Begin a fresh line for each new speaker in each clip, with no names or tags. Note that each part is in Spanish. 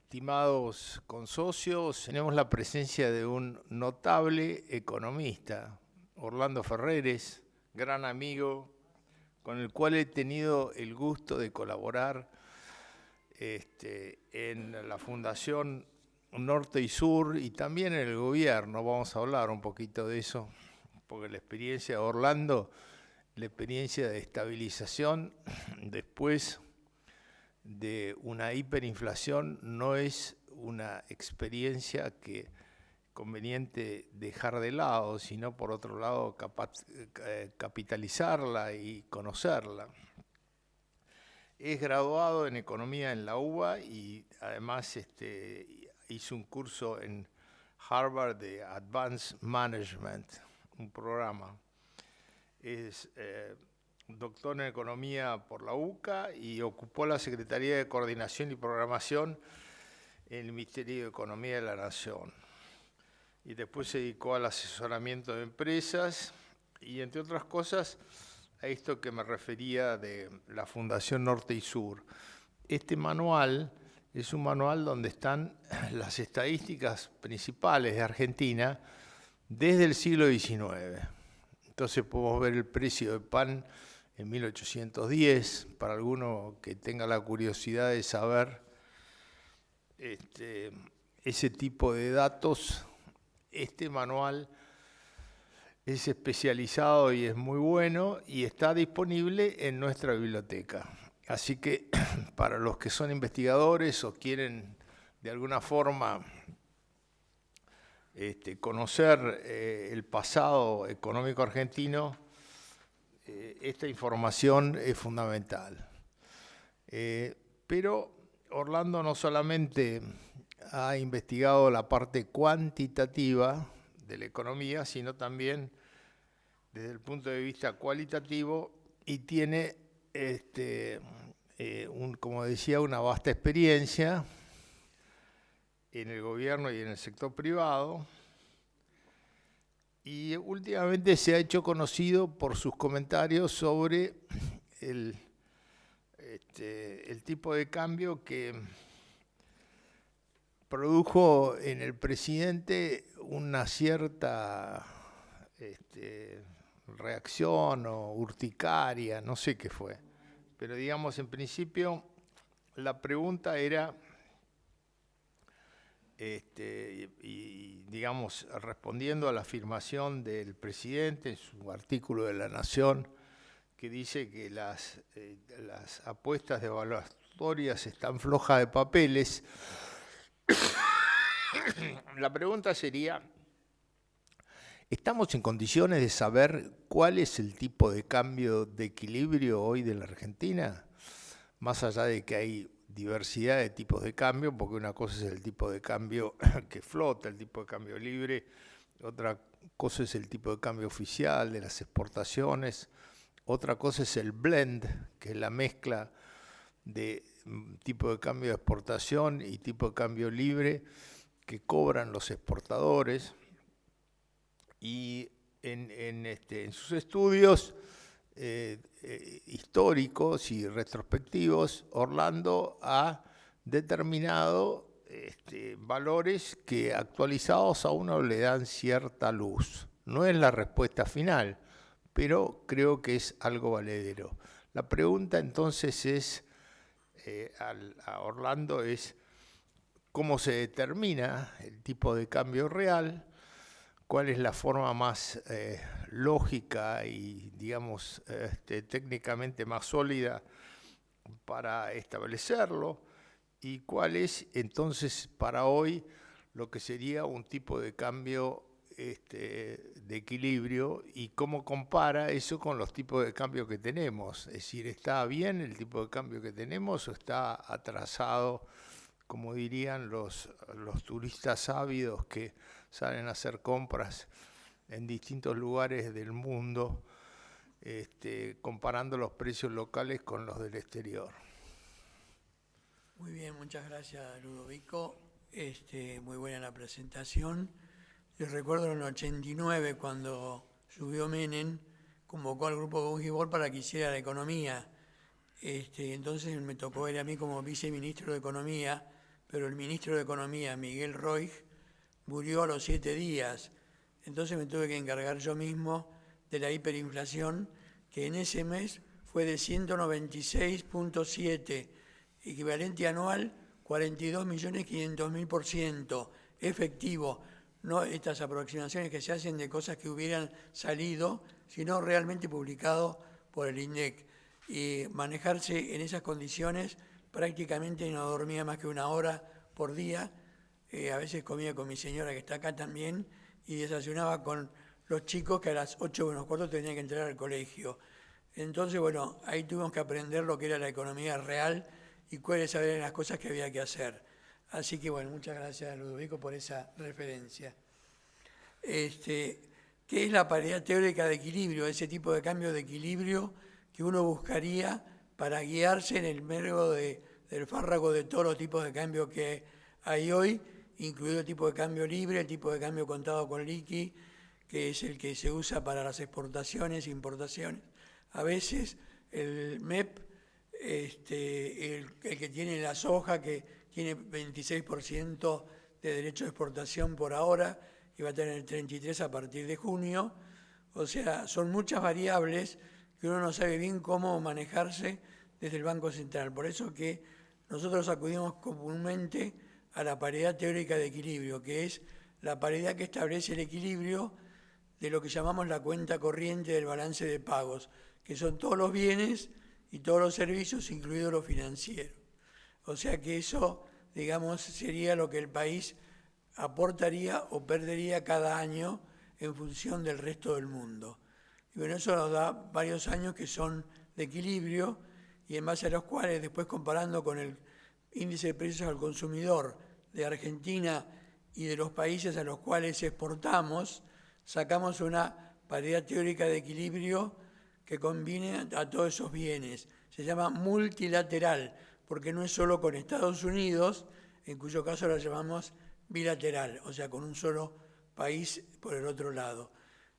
Estimados consocios, tenemos la presencia de un notable economista, Orlando Ferreres, gran amigo, con el cual he tenido el gusto de colaborar en la Fundación Norte y Sur y también en el gobierno. Vamos a hablar un poquito de eso, porque la experiencia de Orlando, la experiencia de estabilización después de una hiperinflación, no es una experiencia que conveniente dejar de lado, sino por otro lado capitalizarla y conocerla. Es graduado en economía en la UBA y además hizo un curso en Harvard de Advanced Management, un programa. Es doctor en Economía por la UCA y ocupó la Secretaría de Coordinación y Programación en el Ministerio de Economía de la Nación. Y después se dedicó al asesoramiento de empresas y, entre otras cosas, a esto que me refería de la Fundación Norte y Sur. Este manual es un manual donde están las estadísticas principales de Argentina desde el siglo XIX. Entonces podemos ver el precio del pan en 1810, para alguno que tenga la curiosidad de saber ese tipo de datos. Este manual es especializado y es muy bueno y está disponible en nuestra biblioteca. Así que para los que son investigadores o quieren de alguna forma conocer el pasado económico argentino, esta información es fundamental. Pero Orlando no solamente ha investigado la parte cuantitativa de la economía, sino también desde el punto de vista cualitativo y tiene, como decía, una vasta experiencia en el gobierno y en el sector privado. Y últimamente se ha hecho conocido por sus comentarios sobre el tipo de cambio que produjo en el presidente una cierta reacción o urticaria, no sé qué fue. Pero digamos, en principio, la pregunta era, y digamos, respondiendo a la afirmación del presidente en su artículo de La Nación, que dice que las apuestas devaluatorias están flojas de papeles, la pregunta sería, ¿estamos en condiciones de saber cuál es el tipo de cambio de equilibrio hoy de la Argentina? Más allá de que hay diversidad de tipos de cambio, porque una cosa es el tipo de cambio que flota, el tipo de cambio libre, otra cosa es el tipo de cambio oficial de las exportaciones, otra cosa es el blend, que es la mezcla de tipo de cambio de exportación y tipo de cambio libre que cobran los exportadores. Y en sus estudios históricos y retrospectivos, Orlando ha determinado valores que actualizados a uno le dan cierta luz. No es la respuesta final, pero creo que es algo valedero. La pregunta entonces es, a Orlando es, ¿cómo se determina el tipo de cambio real? ¿Cuál es la forma más lógica y, digamos, técnicamente más sólida para establecerlo? ¿Y cuál es entonces para hoy lo que sería un tipo de cambio de equilibrio y cómo compara eso con los tipos de cambio que tenemos? Es decir, ¿está bien el tipo de cambio que tenemos o está atrasado, como dirían los turistas ávidos que salen a hacer compras en distintos lugares del mundo, comparando los precios locales con los del exterior?
Muy bien, muchas gracias, Ludovico. Muy buena la presentación. Yo recuerdo en el 89, cuando subió Menem, convocó al grupo Bujibol para que hiciera la economía. Entonces me tocó ir a mí como viceministro de Economía pero el ministro de Economía, Miguel Roig, murió a los 7 días. Entonces me tuve que encargar yo mismo de la hiperinflación, que en ese mes fue de 196.7, equivalente anual 42.500.000%, efectivo, no estas aproximaciones que se hacen de cosas que hubieran salido, sino realmente publicado por el INDEC. Y manejarse en esas condiciones, prácticamente no dormía más que 1 hora por día, a veces comía con mi señora que está acá también, y desayunaba con los chicos que a las 8:45 tenían que entrar al colegio. Entonces, bueno, ahí tuvimos que aprender lo que era la economía real y cuáles eran las cosas que había que hacer. Así que, bueno, muchas gracias, Ludovico, por esa referencia. ¿Qué es la paridad teórica de equilibrio? Ese tipo de cambio de equilibrio que uno buscaría para guiarse en el mergo del fárrago de todos los tipos de cambio que hay hoy, incluido el tipo de cambio libre, el tipo de cambio contado con liqui, que es el que se usa para las exportaciones e importaciones. A veces el MEP, el que tiene la soja, que tiene 26% de derecho de exportación por ahora, y va a tener 33% a partir de junio. O sea, son muchas variables que uno no sabe bien cómo manejarse desde el Banco Central. Por eso que nosotros acudimos comúnmente a la paridad teórica de equilibrio, que es la paridad que establece el equilibrio de lo que llamamos la cuenta corriente del balance de pagos, que son todos los bienes y todos los servicios, incluido lo financiero. O sea que eso, digamos, sería lo que el país aportaría o perdería cada año en función del resto del mundo. Y bueno, eso nos da varios años que son de equilibrio y en base a los cuales, después comparando con el índice de precios al consumidor de Argentina y de los países a los cuales exportamos, sacamos una paridad teórica de equilibrio que combine a todos esos bienes. Se llama multilateral, porque no es solo con Estados Unidos, en cuyo caso la llamamos bilateral, o sea, con un solo país por el otro lado.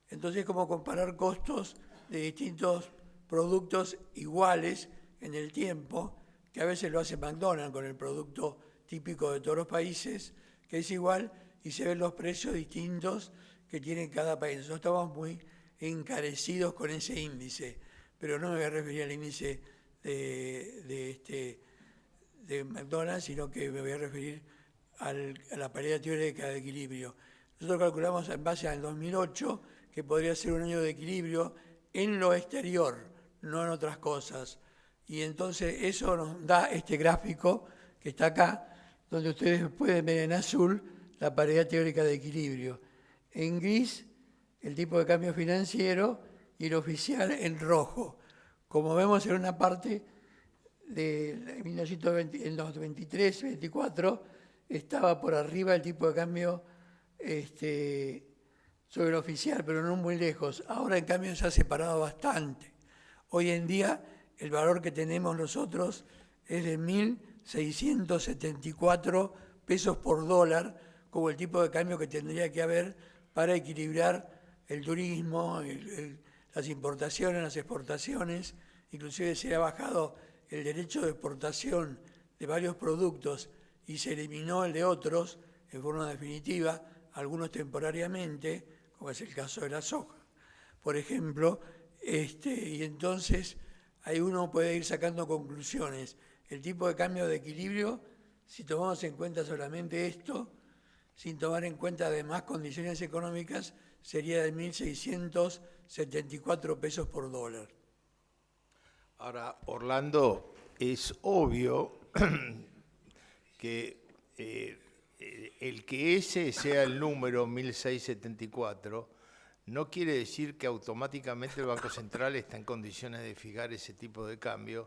Entonces, como comparar costos de distintos productos iguales en el tiempo, que a veces lo hace McDonald's con el producto típico de todos los países, que es igual, y se ven los precios distintos que tiene cada país. Nosotros estamos muy encarecidos con ese índice, pero no me voy a referir al índice de McDonald's, sino que me voy a referir a la paridad teórica de equilibrio. Nosotros calculamos en base al 2008 que podría ser un año de equilibrio en lo exterior, no en otras cosas. Y entonces eso nos da este gráfico que está acá, donde ustedes pueden ver en azul la paridad teórica de equilibrio. En gris, el tipo de cambio financiero y el oficial en rojo. Como vemos en una parte de 1920, en los 23, 24, estaba por arriba el tipo de cambio sobre el oficial, pero no muy lejos. Ahora, en cambio, se ha separado bastante. Hoy en día, el valor que tenemos nosotros es de 1.674 pesos por dólar, como el tipo de cambio que tendría que haber para equilibrar el turismo, las importaciones, las exportaciones. Inclusive se ha bajado el derecho de exportación de varios productos y se eliminó el de otros en forma definitiva, algunos temporariamente, como es el caso de la soja, por ejemplo, y entonces ahí uno puede ir sacando conclusiones. El tipo de cambio de equilibrio, si tomamos en cuenta solamente esto, sin tomar en cuenta además condiciones económicas, sería de 1.674 pesos por dólar.
Ahora, Orlando, es obvio que el que ese sea el número 1.674 no quiere decir que automáticamente el Banco Central está en condiciones de fijar ese tipo de cambio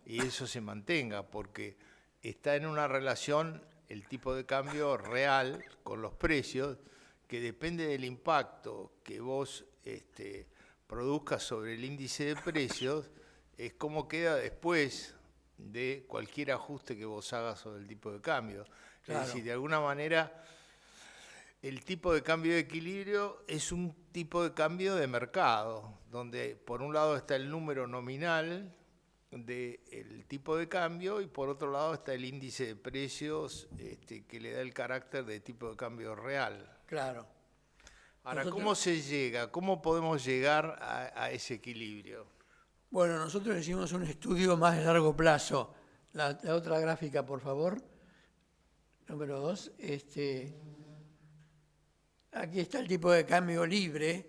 y eso se mantenga, porque está en una relación el tipo de cambio real con los precios que depende del impacto que vos produzcas sobre el índice de precios, es como queda después de cualquier ajuste que vos hagas sobre el tipo de cambio. Claro. Es decir, de alguna manera, el tipo de cambio de equilibrio es un tipo de cambio de mercado, donde por un lado está el número nominal del tipo de cambio, y por otro lado está el índice de precios que le da el carácter de tipo de cambio real.
Claro.
Ahora, ¿cómo se llega? ¿Cómo podemos llegar a ese equilibrio?
Bueno, nosotros hicimos un estudio más de largo plazo. La otra gráfica, por favor. Número 2. Aquí está el tipo de cambio libre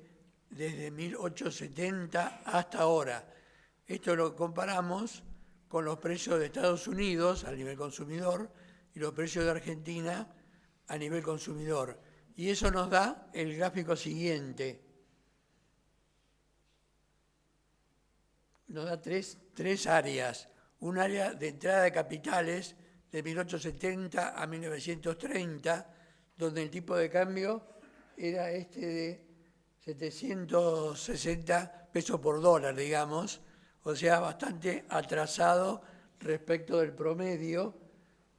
desde 1870 hasta ahora. Esto lo comparamos con los precios de Estados Unidos a nivel consumidor y los precios de Argentina a nivel consumidor. Y eso nos da el gráfico siguiente. Nos da tres áreas. Un área de entrada de capitales de 1870 a 1930, donde el tipo de cambio era de 760 pesos por dólar, digamos, o sea, bastante atrasado respecto del promedio,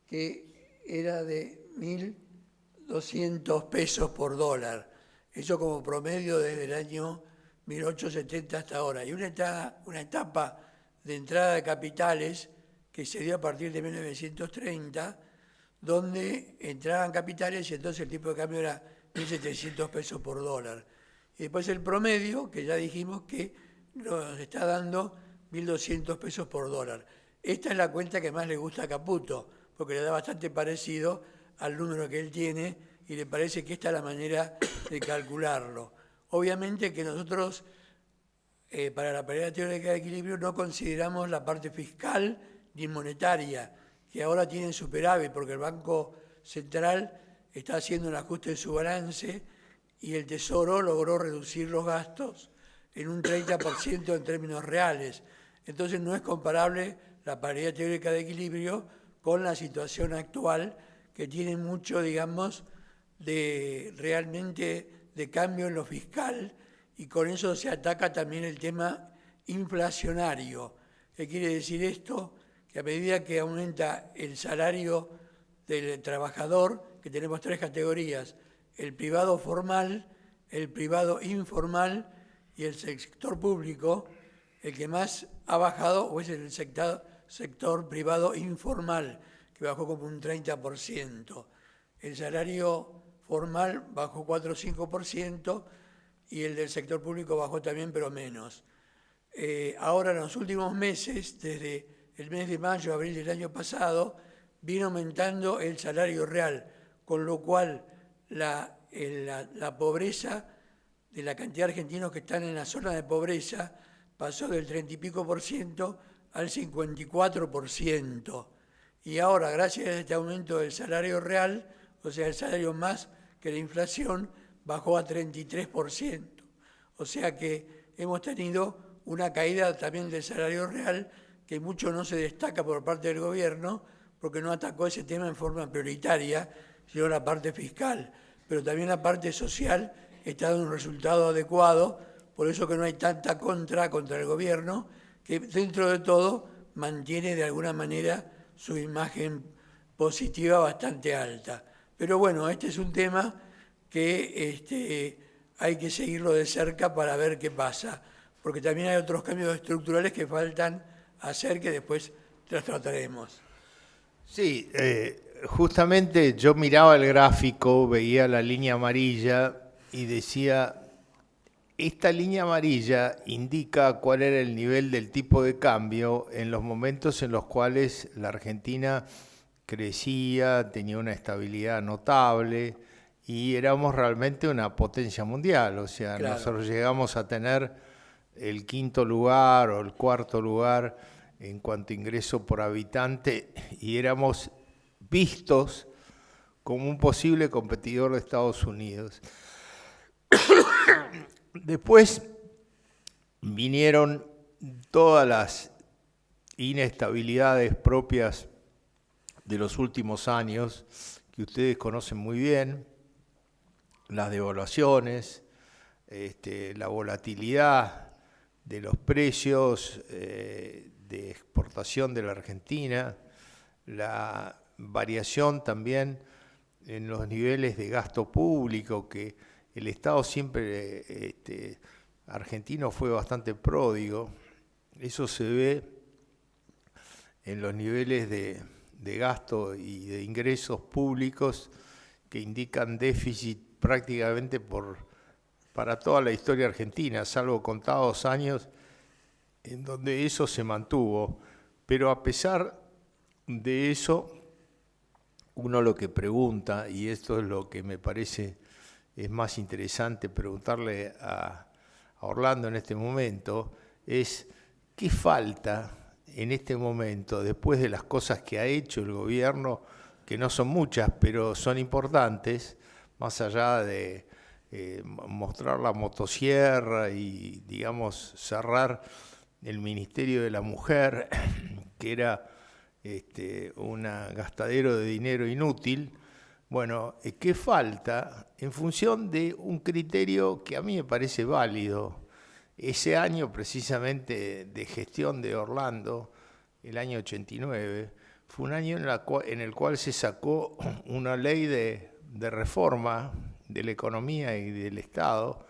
que era de 1.200 pesos por dólar. Eso como promedio desde el año 1870 hasta ahora. Y una etapa de entrada de capitales que se dio a partir de 1930, donde entraban capitales y entonces el tipo de cambio era 1.700 pesos por dólar. Y después el promedio, que ya dijimos que nos está dando 1.200 pesos por dólar. Esta es la cuenta que más le gusta a Caputo, porque le da bastante parecido al número que él tiene y le parece que esta es la manera de calcularlo. Obviamente que nosotros, para la paridad teórica de equilibrio, no consideramos la parte fiscal ni monetaria, que ahora tiene superávit, porque el Banco Central está haciendo un ajuste de su balance y el Tesoro logró reducir los gastos en un 30% en términos reales. Entonces no es comparable la paridad teórica de equilibrio con la situación actual, que tiene mucho, digamos, realmente de cambio en lo fiscal, y con eso se ataca también el tema inflacionario. ¿Qué quiere decir esto? Que a medida que aumenta el salario del trabajador, que tenemos tres categorías: el privado formal, el privado informal y el sector público, el que más ha bajado es el sector privado informal, que bajó como un 30%. El salario formal bajó 4 o 5% y el del sector público bajó también, pero menos. Ahora, en los últimos meses, desde el mes de mayo, abril del año pasado, vino aumentando el salario real, con lo cual la pobreza de la cantidad de argentinos que están en la zona de pobreza pasó del 30 y pico por ciento al 54%. Y ahora, gracias a este aumento del salario real, o sea, el salario más que la inflación, bajó a 33%. O sea que hemos tenido una caída también del salario real, que mucho no se destaca por parte del gobierno, porque no atacó ese tema en forma prioritaria, sino la parte fiscal. Pero también la parte social está dando un resultado adecuado, por eso que no hay tanta contra el gobierno, que dentro de todo mantiene de alguna manera su imagen positiva bastante alta. Pero bueno, este es un tema que hay que seguirlo de cerca para ver qué pasa, porque también hay otros cambios estructurales que faltan hacer, que después los trataremos.
Sí, justamente yo miraba el gráfico, veía la línea amarilla y decía, esta línea amarilla indica cuál era el nivel del tipo de cambio en los momentos en los cuales la Argentina crecía, tenía una estabilidad notable y éramos realmente una potencia mundial. O sea, claro, nosotros llegamos a tener el 5º lugar o el 4º lugar en cuanto a ingreso por habitante y éramos vistos como un posible competidor de Estados Unidos. Después vinieron todas las inestabilidades propias de los últimos años, que ustedes conocen muy bien, las devaluaciones, la volatilidad de los precios de exportación de la Argentina, la variación también en los niveles de gasto público, que el Estado siempre argentino fue bastante pródigo. Eso se ve en los niveles de gasto y de ingresos públicos que indican déficit prácticamente para toda la historia argentina, salvo contados años en donde eso se mantuvo. Pero a pesar de eso, uno lo que pregunta, y esto es lo que me parece es más interesante preguntarle a Orlando en este momento, es ¿qué falta en este momento, después de las cosas que ha hecho el gobierno, que no son muchas, pero son importantes, más allá de mostrar la motosierra y, digamos, cerrar el Ministerio de la Mujer, que era un gastadero de dinero inútil? Bueno, ¿qué falta? En función de un criterio que a mí me parece válido. Ese año precisamente de gestión de Orlando, el año 89, fue un año en el cual se sacó una ley de reforma de la economía y del Estado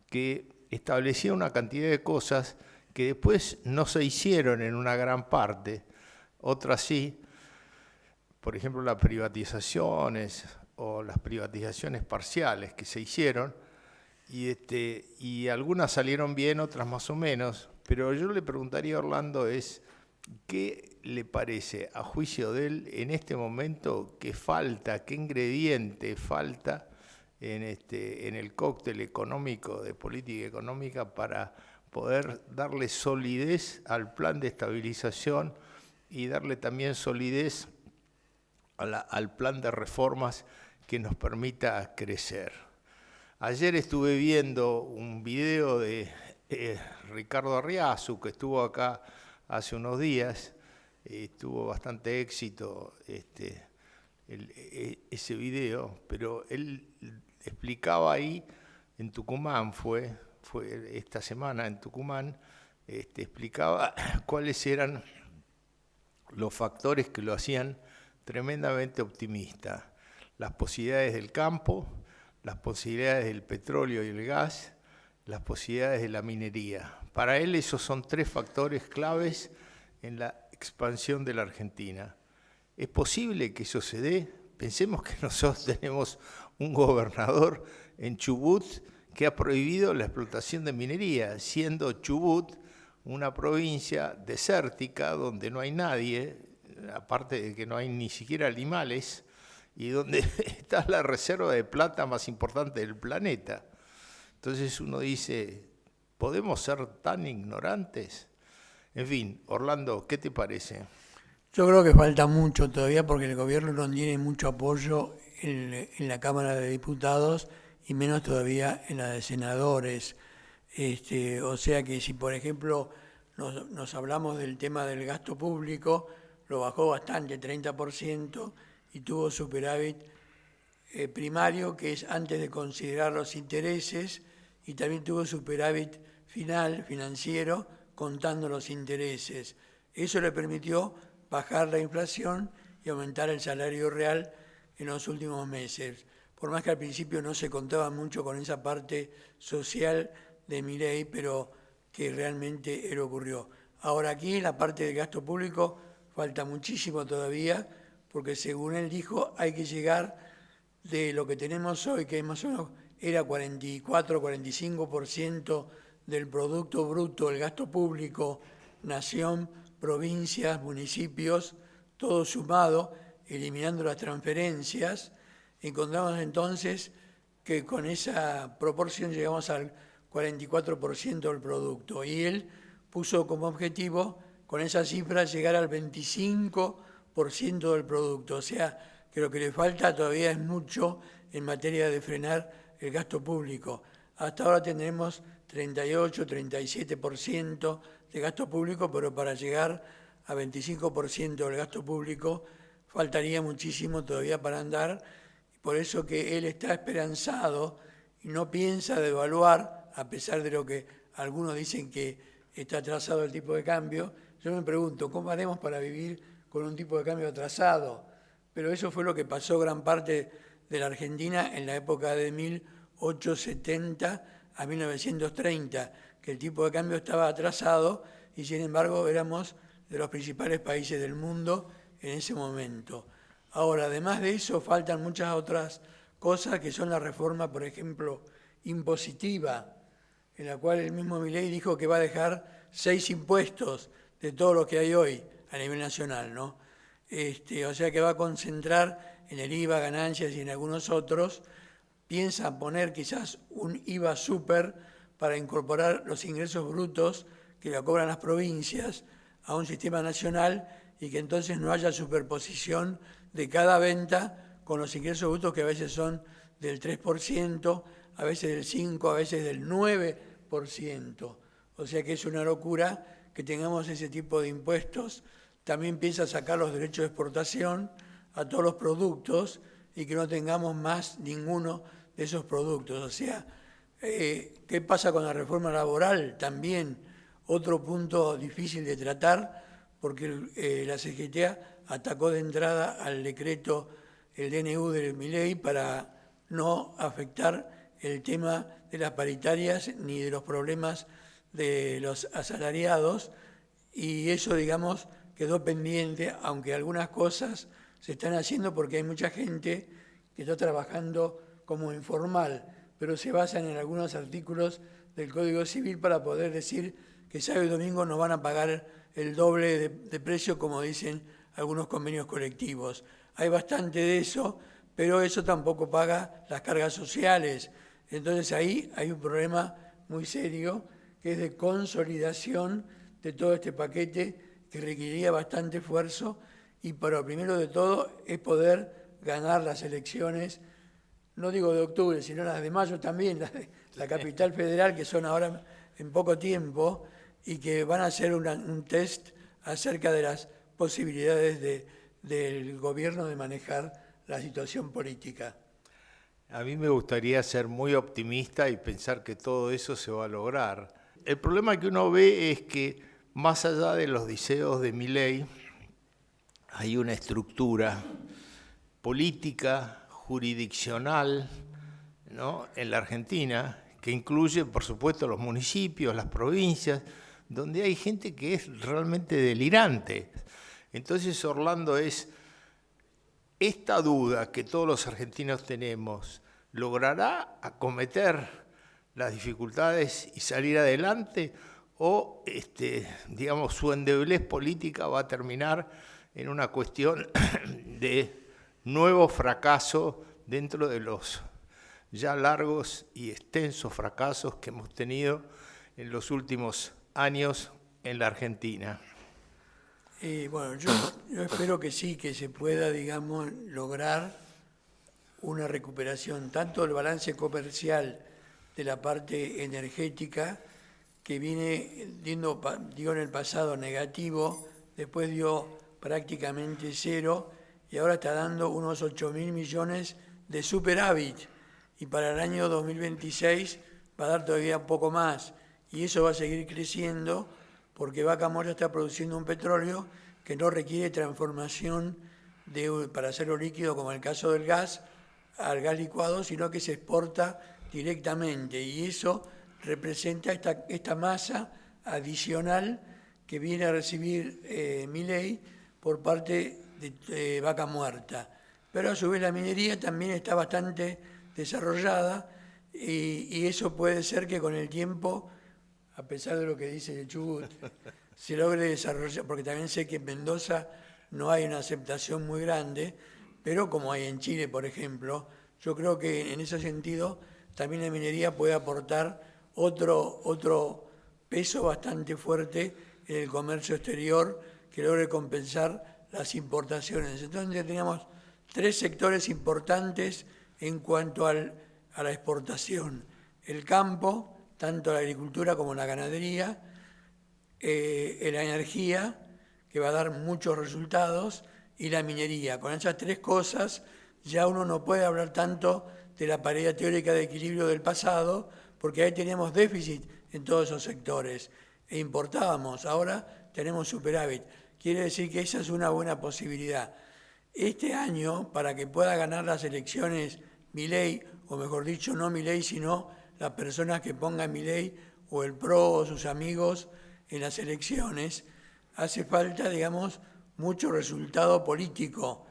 que establecía una cantidad de cosas que después no se hicieron en una gran parte, otras sí. Por ejemplo, las privatizaciones o las privatizaciones parciales que se hicieron, y algunas salieron bien, otras más o menos, pero yo le preguntaría a Orlando ¿qué le parece, a juicio de él, en este momento, qué falta, qué ingrediente falta en el cóctel económico, de política económica, para poder darle solidez al plan de estabilización y darle también solidez al plan de reformas que nos permita crecer? Ayer estuve viendo un video de Ricardo Arriazu, que estuvo acá hace unos días, tuvo bastante éxito ese video, pero él explicaba ahí, en Tucumán fue esta semana en Tucumán, explicaba cuáles eran los factores que lo hacían tremendamente optimista: las posibilidades del campo, las posibilidades del petróleo y el gas, las posibilidades de la minería. Para él esos son 3 factores claves en la expansión de la Argentina. ¿Es posible que eso se dé? Pensemos que nosotros tenemos un gobernador en Chubut que ha prohibido la explotación de minería, siendo Chubut una provincia desértica donde no hay nadie, aparte de que no hay ni siquiera animales, y donde está la reserva de plata más importante del planeta. Entonces uno dice, ¿podemos ser tan ignorantes? En fin, Orlando, ¿qué te parece?
Yo creo que falta mucho todavía porque el gobierno no tiene mucho apoyo en la Cámara de Diputados y menos todavía en la de senadores. O sea que si, por ejemplo, nos hablamos del tema del gasto público, lo bajó bastante, 30%, y tuvo superávit primario, que es antes de considerar los intereses, y también tuvo superávit final, financiero, contando los intereses. Eso le permitió bajar la inflación y aumentar el salario real en los últimos meses. Por más que al principio no se contaba mucho con esa parte social de Milei, pero que realmente él ocurrió. Ahora aquí, la parte del gasto público, falta muchísimo todavía, porque según él dijo, hay que llegar de lo que tenemos hoy, que más o menos era 44-45% del Producto Bruto, el gasto público, nación, provincias, municipios, todo sumado, eliminando las transferencias. Encontramos entonces que con esa proporción llegamos al 44% del producto, y él puso como objetivo con esa cifra llegar al 25% del producto. O sea, que lo que le falta todavía es mucho en materia de frenar el gasto público. Hasta ahora tendremos 38-37% de gasto público, pero para llegar a 25% del gasto público faltaría muchísimo todavía para andar. Por eso que él está esperanzado y no piensa devaluar, a pesar de lo que algunos dicen que está atrasado el tipo de cambio. Yo me pregunto, ¿cómo haremos para vivir con un tipo de cambio atrasado? Pero eso fue lo que pasó gran parte de la Argentina en la época de 1870 a 1930, que el tipo de cambio estaba atrasado y sin embargo éramos de los principales países del mundo en ese momento. Ahora, además de eso, faltan muchas otras cosas que son la reforma, por ejemplo, impositiva, en la cual el mismo Milei dijo que va a dejar 6 impuestos de todo lo que hay hoy a nivel nacional, ¿no? O sea que va a concentrar en el IVA, ganancias y en algunos otros. Piensa poner quizás un IVA súper para incorporar los ingresos brutos que le cobran las provincias a un sistema nacional y que entonces no haya superposición de cada venta con los ingresos brutos que a veces son del 3%, a veces del 5%, a veces del 9%. O sea que es una locura que tengamos ese tipo de impuestos. También piensa sacar los derechos de exportación a todos los productos y que no tengamos más ninguno de esos productos. O sea, ¿qué pasa con la reforma laboral? También otro punto difícil de tratar, porque la CGT atacó de entrada al decreto, el DNU de Milei, para no afectar el tema de las paritarias ni de los problemas de los asalariados, y eso, digamos, quedó pendiente, aunque algunas cosas se están haciendo porque hay mucha gente que está trabajando como informal, pero se basan en algunos artículos del Código Civil para poder decir que sábado y domingo no van a pagar el doble de precio, como dicen algunos convenios colectivos. Hay bastante de eso, pero eso tampoco paga las cargas sociales. Entonces ahí hay un problema muy serio, que es de consolidación de todo este paquete, que requeriría bastante esfuerzo, y pero primero de todo es poder ganar las elecciones, no digo de octubre, sino las de mayo también, las de la capital federal, que son ahora en poco tiempo, y que van a ser un test acerca de las posibilidades del gobierno de manejar la situación política.
A mí me gustaría ser muy optimista y pensar que todo eso se va a lograr. El problema que uno ve es que, más allá de los deseos de Milei, hay una estructura política, jurisdiccional, ¿no?, en la Argentina, que incluye, por supuesto, los municipios, las provincias, donde hay gente que es realmente delirante. Entonces, Orlando, es esta duda que todos los argentinos tenemos: ¿logrará acometer las dificultades y salir adelante? ¿O digamos, su endeblez política va a terminar en una cuestión de nuevo fracaso dentro de los ya largos y extensos fracasos que hemos tenido en los últimos años en la Argentina?
Bueno, yo espero que sí, que se pueda, digamos, lograr una recuperación, tanto del balance comercial de la parte energética, que viene dio en el pasado negativo, después dio prácticamente cero, y ahora está dando unos 8.000 millones de superávit, y para el año 2026 va a dar todavía un poco más, y eso va a seguir creciendo, porque Vaca Muerta está produciendo un petróleo que no requiere transformación para hacerlo líquido, como en el caso del gas, al gas licuado, sino que se exporta directamente, y eso representa esta masa adicional que viene a recibir Milei por parte de Vaca Muerta. Pero a su vez la minería también está bastante desarrollada, y eso puede ser que con el tiempo, a pesar de lo que dice el Chubut, se logre desarrollar, porque también sé que en Mendoza no hay una aceptación muy grande, pero como hay en Chile, por ejemplo, yo creo que en ese sentido también la minería puede aportar otro peso bastante fuerte en el comercio exterior, que logre compensar las importaciones. Entonces teníamos 3 sectores importantes en cuanto a la exportación: el campo, tanto la agricultura como la ganadería, la energía, que va a dar muchos resultados, y la minería. Con esas 3 cosas ya uno no puede hablar tanto de la paridad teórica de equilibrio del pasado, porque ahí teníamos déficit en todos esos sectores e importábamos. Ahora tenemos superávit. Quiere decir que esa es una buena posibilidad. Este año, para que pueda ganar las elecciones Milei, o mejor dicho, no Milei, sino las personas que pongan Milei o el PRO o sus amigos en las elecciones, hace falta, digamos, mucho resultado político.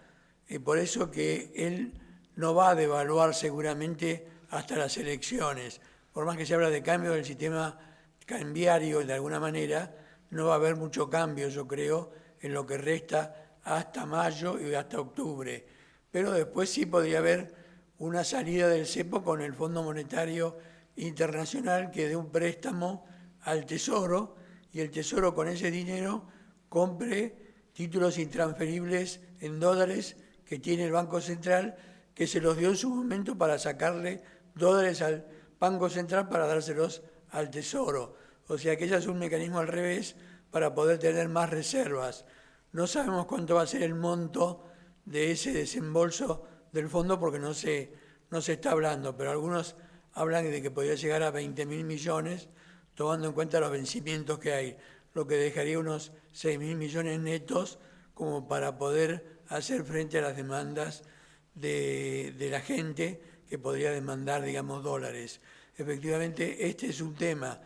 Por eso que él no va a devaluar seguramente hasta las elecciones. Por más que se habla de cambio del sistema cambiario de alguna manera, no va a haber mucho cambio, yo creo, en lo que resta hasta mayo y hasta octubre. Pero después sí podría haber una salida del cepo con el Fondo Monetario Internacional que dé un préstamo al Tesoro y el Tesoro con ese dinero compre títulos intransferibles en dólares que tiene el Banco Central, que se los dio en su momento para sacarle dólares al Banco Central para dárselos al Tesoro. O sea que ese es un mecanismo al revés para poder tener más reservas. No sabemos cuánto va a ser el monto de ese desembolso del fondo porque no se está hablando, pero algunos hablan de que podría llegar a 20.000 millones, tomando en cuenta los vencimientos que hay, lo que dejaría unos 6.000 millones netos como para poder hacer frente a las demandas de la gente que podría demandar, digamos, dólares. Efectivamente, este es un tema.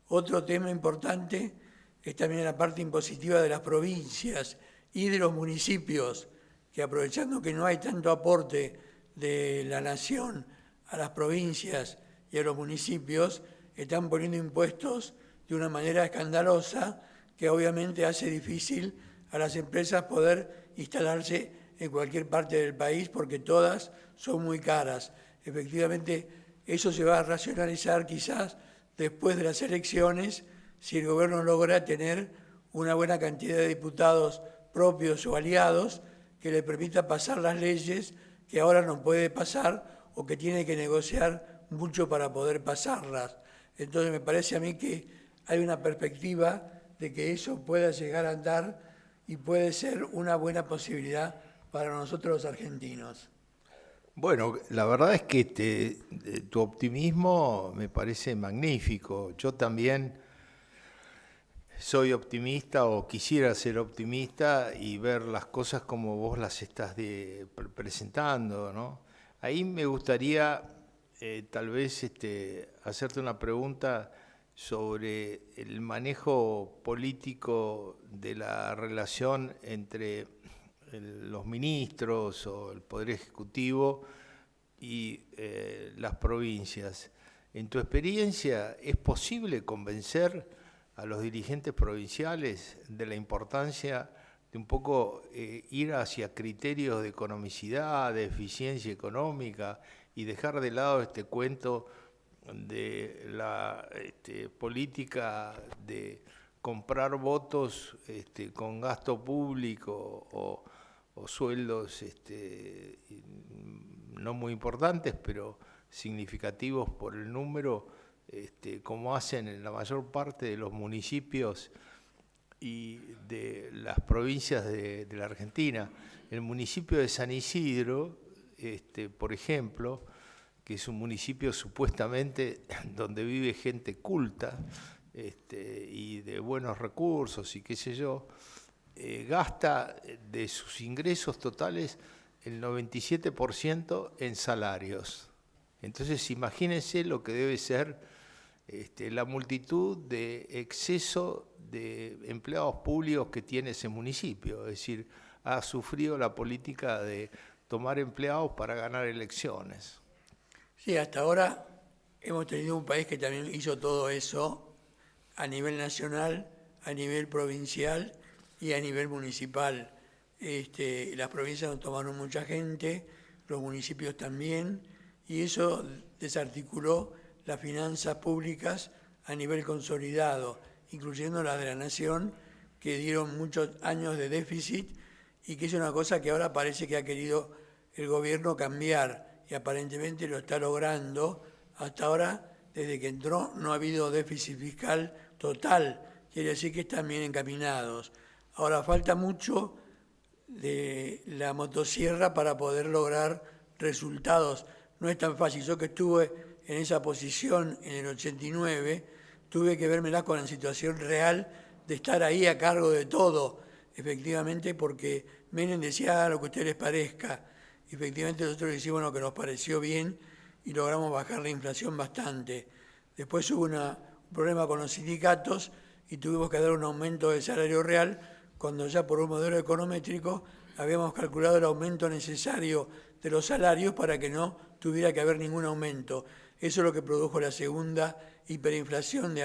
Otro tema importante es también la parte impositiva de las provincias y de los municipios, que aprovechando que no hay tanto aporte de la nación a las provincias y a los municipios, están poniendo impuestos de una manera escandalosa que obviamente hace difícil a las empresas poder instalarse en cualquier parte del país porque todas son muy caras. Efectivamente, eso se va a racionalizar quizás después de las elecciones si el gobierno logra tener una buena cantidad de diputados propios o aliados que le permita pasar las leyes que ahora no puede pasar o que tiene que negociar mucho para poder pasarlas. Entonces me parece a mí que hay una perspectiva de que eso pueda llegar a andar y puede ser una buena posibilidad para nosotros los argentinos.
Bueno, la verdad es que tu optimismo me parece magnífico. Yo también soy optimista o quisiera ser optimista y ver las cosas como vos las estás presentando, ¿no? Ahí me gustaría tal vez hacerte una pregunta sobre el manejo político de la relación entre los ministros o el Poder Ejecutivo y las provincias. En tu experiencia, ¿es posible convencer a los dirigentes provinciales de la importancia de un poco ir hacia criterios de economicidad, de eficiencia económica y dejar de lado este cuento de la política de comprar votos con gasto público o sueldos no muy importantes, pero significativos por el número, como hacen en la mayor parte de los municipios y de las provincias de la Argentina? El municipio de San Isidro, por ejemplo, que es un municipio supuestamente donde vive gente culta y de buenos recursos y qué sé yo, gasta de sus ingresos totales el 97% en salarios. Entonces imagínense lo que debe ser la multitud de exceso de empleados públicos que tiene ese municipio. Es decir, ha sufrido la política de tomar empleados para ganar elecciones.
Sí, hasta ahora hemos tenido un país que también hizo todo eso a nivel nacional, a nivel provincial y a nivel municipal. Las provincias no tomaron mucha gente, los municipios también, y eso desarticuló las finanzas públicas a nivel consolidado, incluyendo las de la nación, que dieron muchos años de déficit y que es una cosa que ahora parece que ha querido el gobierno cambiar y aparentemente lo está logrando. Hasta ahora, desde que entró, no ha habido déficit fiscal total, quiere decir que están bien encaminados. Ahora falta mucho de la motosierra para poder lograr resultados. No es tan fácil. Yo que estuve en esa posición en el 89, tuve que vérmela con la situación real de estar ahí a cargo de todo, efectivamente, porque Menem decía lo que a ustedes les parezca. Efectivamente nosotros hicimos lo que nos pareció bien y logramos bajar la inflación bastante. Después hubo un problema con los sindicatos y tuvimos que dar un aumento del salario real cuando ya por un modelo econométrico habíamos calculado el aumento necesario de los salarios para que no tuviera que haber ningún aumento. Eso es lo que produjo la segunda hiperinflación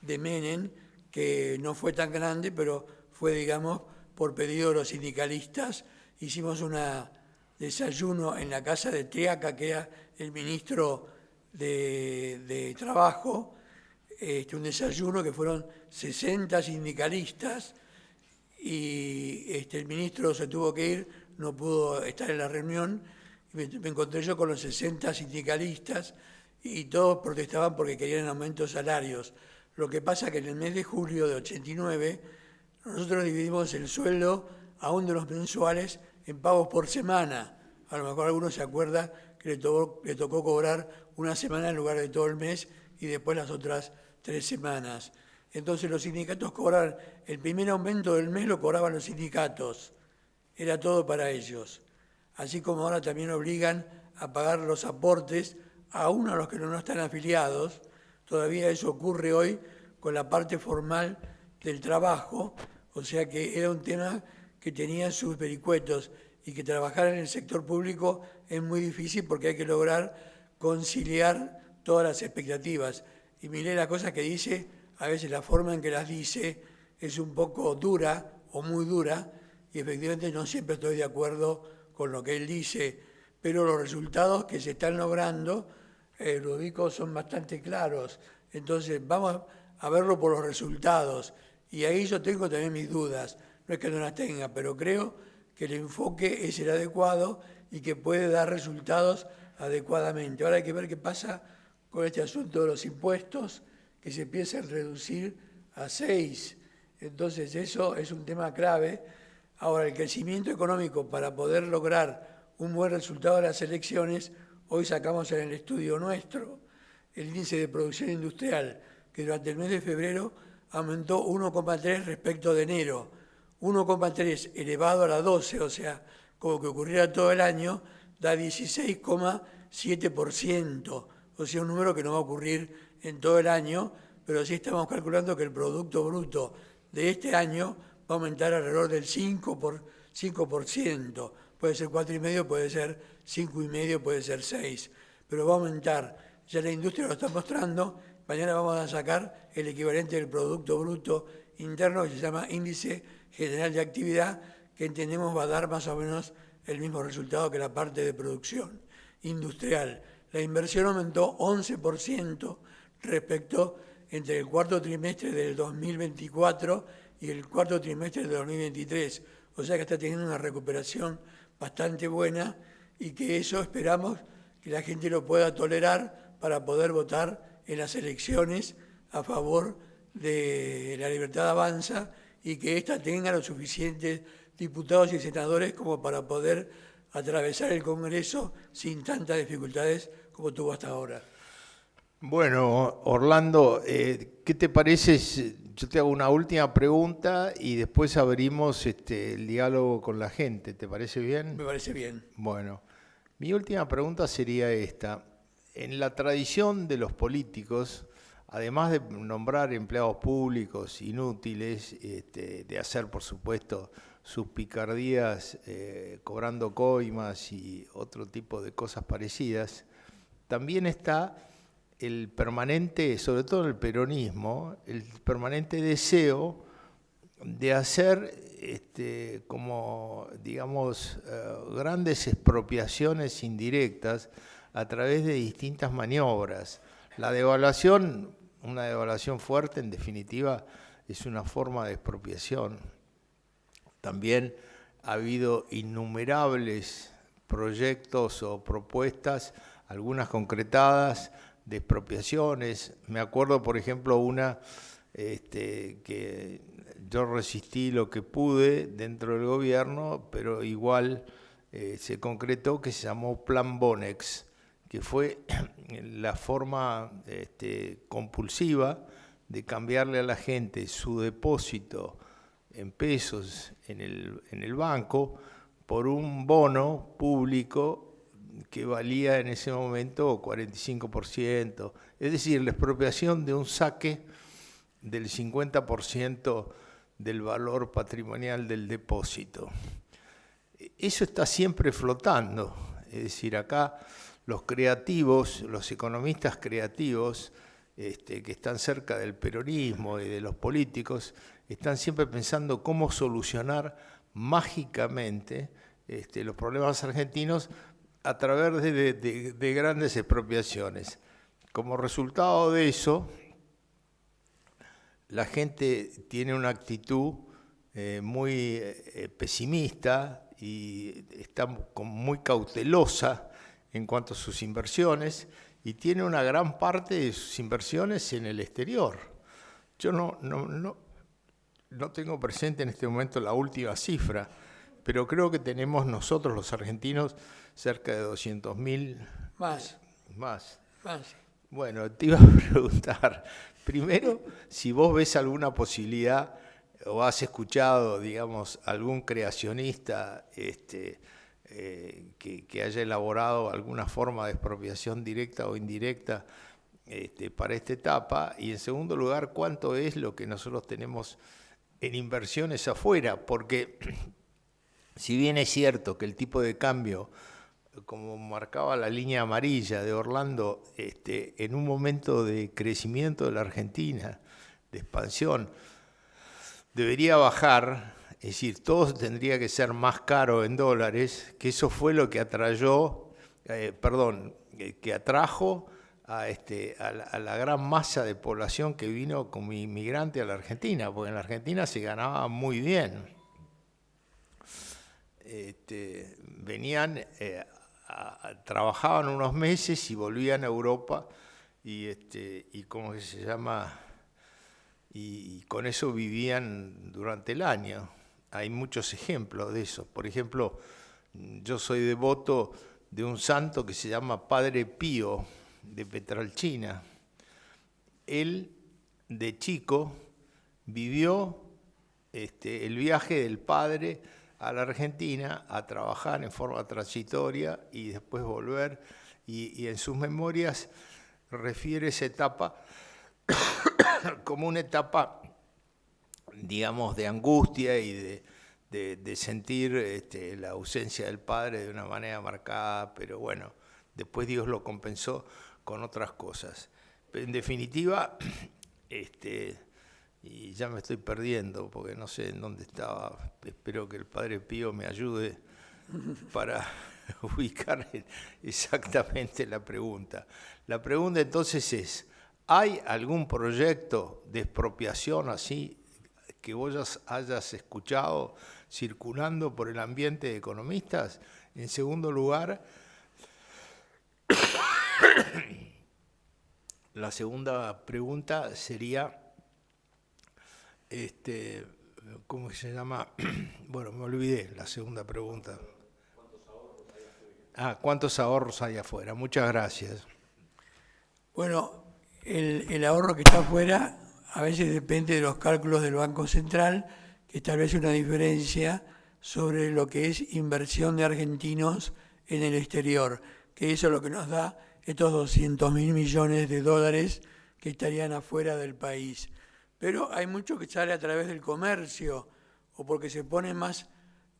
de Menem, que no fue tan grande, pero fue, digamos, por pedido de los sindicalistas. Hicimos un desayuno en la casa de Triaca, que era el ministro de Trabajo, un desayuno que fueron 60 sindicalistas, y el ministro se tuvo que ir, no pudo estar en la reunión, y me encontré yo con los 60 sindicalistas y todos protestaban porque querían aumentos de salarios. Lo que pasa es que en el mes de julio de 89 nosotros dividimos el sueldo aún de los mensuales en pagos por semana. A lo mejor alguno se acuerda que le tocó cobrar una semana en lugar de todo el mes y después las otras 3 semanas. Entonces los sindicatos cobraban, el primer aumento del mes lo cobraban los sindicatos, era todo para ellos. Así como ahora también obligan a pagar los aportes aún a los que no están afiliados, todavía eso ocurre hoy con la parte formal del trabajo, o sea que era un tema que tenía sus vericuetos y que trabajar en el sector público es muy difícil porque hay que lograr conciliar todas las expectativas. Y miré la cosa que dice, a veces la forma en que las dice es un poco dura o muy dura, y efectivamente no siempre estoy de acuerdo con lo que él dice, pero los resultados que se están logrando, Ludovico, son bastante claros. Entonces vamos a verlo por los resultados, y ahí yo tengo también mis dudas, no es que no las tenga, pero creo que el enfoque es el adecuado y que puede dar resultados adecuadamente. Ahora hay que ver qué pasa con este asunto de los impuestos, que se empieza a reducir a 6. Entonces eso es un tema clave. Ahora, el crecimiento económico para poder lograr un buen resultado de las elecciones, hoy sacamos en el estudio nuestro el índice de producción industrial, que durante el mes de febrero aumentó 1,3 respecto de enero. 1,3 elevado a la 12, o sea, como que ocurriera todo el año, da 16,7%. O sea, un número que no va a ocurrir en todo el año, pero sí estamos calculando que el Producto Bruto de este año va a aumentar alrededor del 5%. Puede ser 4,5, puede ser 5,5, puede ser 6, pero va a aumentar. Ya la industria lo está mostrando. Mañana vamos a sacar el equivalente del Producto Bruto Interno, que se llama Índice General de Actividad, que entendemos va a dar más o menos el mismo resultado que la parte de producción industrial. La inversión aumentó 11% respecto entre el cuarto trimestre del 2024 y el cuarto trimestre del 2023. O sea que está teniendo una recuperación bastante buena y que eso esperamos que la gente lo pueda tolerar para poder votar en las elecciones a favor de La Libertad Avanza y que ésta tenga los suficientes diputados y senadores como para poder atravesar el Congreso sin tantas dificultades como tuvo hasta ahora.
Bueno, Orlando, ¿qué te parece? Yo te hago una última pregunta y después abrimos el diálogo con la gente. ¿Te parece bien?
Me parece bien.
Bueno, mi última pregunta sería esta. En la tradición de los políticos, además de nombrar empleados públicos inútiles, de hacer, por supuesto, sus picardías cobrando coimas y otro tipo de cosas parecidas, también está el permanente, sobre todo en el peronismo, el permanente deseo de hacer como, digamos, grandes expropiaciones indirectas a través de distintas maniobras. La devaluación, una devaluación fuerte, en definitiva, es una forma de expropiación. También ha habido innumerables proyectos o propuestas, algunas concretadas, de expropiaciones. Me acuerdo, por ejemplo, una que yo resistí lo que pude dentro del gobierno, pero igual se concretó, que se llamó Plan Bonex, que fue la forma compulsiva de cambiarle a la gente su depósito en pesos en el banco por un bono público que valía en ese momento 45%. Es decir, la expropiación de un saque del 50% del valor patrimonial del depósito. Eso está siempre flotando, es decir, acá los creativos, los economistas creativos, que están cerca del peronismo y de los políticos, están siempre pensando cómo solucionar mágicamente los problemas argentinos a través de grandes expropiaciones. Como resultado de eso, la gente tiene una actitud muy pesimista y está muy cautelosa en cuanto a sus inversiones y tiene una gran parte de sus inversiones en el exterior. Yo no tengo presente en este momento la última cifra, pero creo que tenemos nosotros los argentinos cerca de 200.000
Más.
Bueno, te iba a preguntar, primero, si vos ves alguna posibilidad o has escuchado, digamos, algún creacionista que haya elaborado alguna forma de expropiación directa o indirecta para esta etapa, y en segundo lugar, ¿cuánto es lo que nosotros tenemos en inversiones afuera? Porque si bien es cierto que el tipo de cambio, como marcaba la línea amarilla de Orlando, en un momento de crecimiento de la Argentina, de expansión, debería bajar, es decir, todo tendría que ser más caro en dólares, que eso fue lo que que atrajo a la gran masa de población que vino como inmigrante a la Argentina, porque en la Argentina se ganaba muy bien. Venían, trabajaban unos meses y volvían a Europa y ¿cómo que se llama? Y con eso vivían durante el año. Hay muchos ejemplos de eso. Por ejemplo, yo soy devoto de un santo que se llama Padre Pío de Petralcina. Él, de chico, vivió el viaje del padre a la Argentina a trabajar en forma transitoria y después volver. Y en sus memorias refiere esa etapa como una etapa, digamos, de angustia y de sentir la ausencia del padre de una manera marcada, pero bueno, después Dios lo compensó con otras cosas. En definitiva, y ya me estoy perdiendo porque no sé en dónde estaba, espero que el Padre Pío me ayude para ubicar exactamente la pregunta. La pregunta entonces es, ¿hay algún proyecto de expropiación así que vos hayas escuchado circulando por el ambiente de economistas? En segundo lugar, la segunda pregunta sería, ¿cómo se llama? Bueno, me olvidé la segunda pregunta. ¿Cuántos ahorros hay afuera? Muchas gracias.
Bueno, el ahorro que está afuera a veces depende de los cálculos del Banco Central, que establece una diferencia sobre lo que es inversión de argentinos en el exterior, que eso es lo que nos da estos 200.000 millones de dólares que estarían afuera del país. Pero hay mucho que sale a través del comercio, o porque se pone más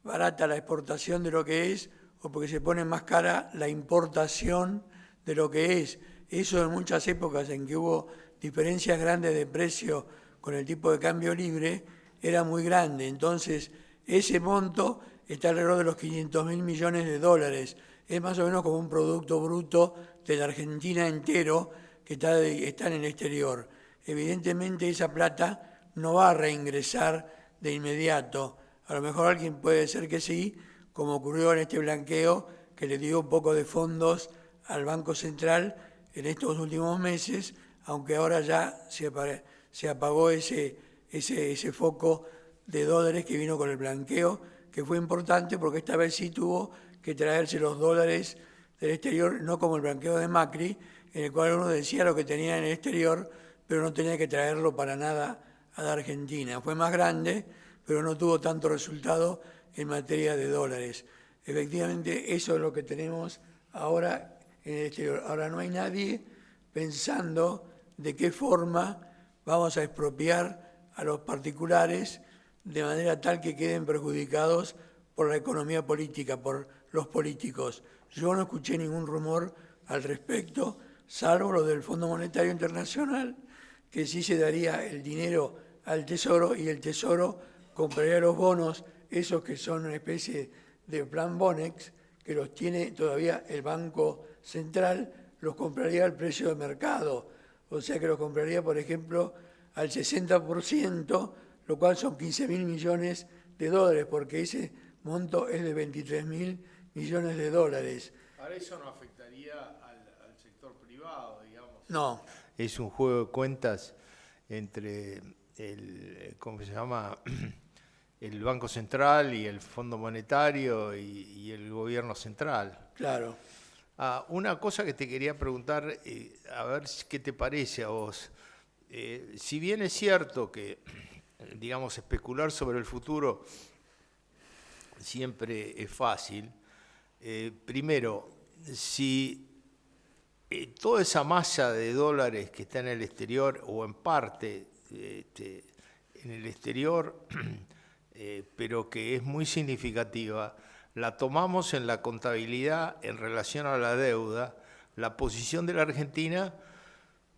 barata la exportación de lo que es, o porque se pone más cara la importación de lo que es. Eso en muchas épocas en que hubo diferencias grandes de precio con el tipo de cambio libre, era muy grande. Entonces, ese monto está alrededor de los 500.000 millones de dólares. Es más o menos como un producto bruto de la Argentina entero que está en el exterior. Evidentemente esa plata no va a reingresar de inmediato. A lo mejor alguien puede ser que sí, como ocurrió en este blanqueo, que le dio un poco de fondos al Banco Central en estos últimos meses, aunque ahora ya se apagó ese foco de dólares que vino con el blanqueo, que fue importante porque esta vez sí tuvo que traerse los dólares del exterior, no como el blanqueo de Macri, en el cual uno decía lo que tenía en el exterior, pero no tenía que traerlo para nada a la Argentina. Fue más grande, pero no tuvo tanto resultado en materia de dólares. Efectivamente, eso es lo que tenemos ahora en el exterior. Ahora no hay nadie pensando de qué forma vamos a expropiar a los particulares de manera tal que queden perjudicados por la economía política, por los políticos. Yo no escuché ningún rumor al respecto, salvo lo del Fondo Monetario Internacional, que sí se daría el dinero al Tesoro y el Tesoro compraría los bonos, esos que son una especie de plan Bonex, que los tiene todavía el Banco Central, los compraría al precio de mercado. O sea que los compraría, por ejemplo, al 60%, lo cual son 15.000 millones de dólares, porque ese monto es de 23.000 millones de dólares.
Ahora eso no afectaría al sector privado, digamos.
No.
Es un juego de cuentas entre el, ¿cómo se llama? El Banco Central y el Fondo Monetario y el gobierno central.
Claro.
Una cosa que te quería preguntar, a ver qué te parece a vos. Si bien es cierto que, digamos, especular sobre el futuro siempre es fácil, primero, si toda esa masa de dólares que está en el exterior o en parte en el exterior, pero que es muy significativa, la tomamos en la contabilidad en relación a la deuda, la posición de la Argentina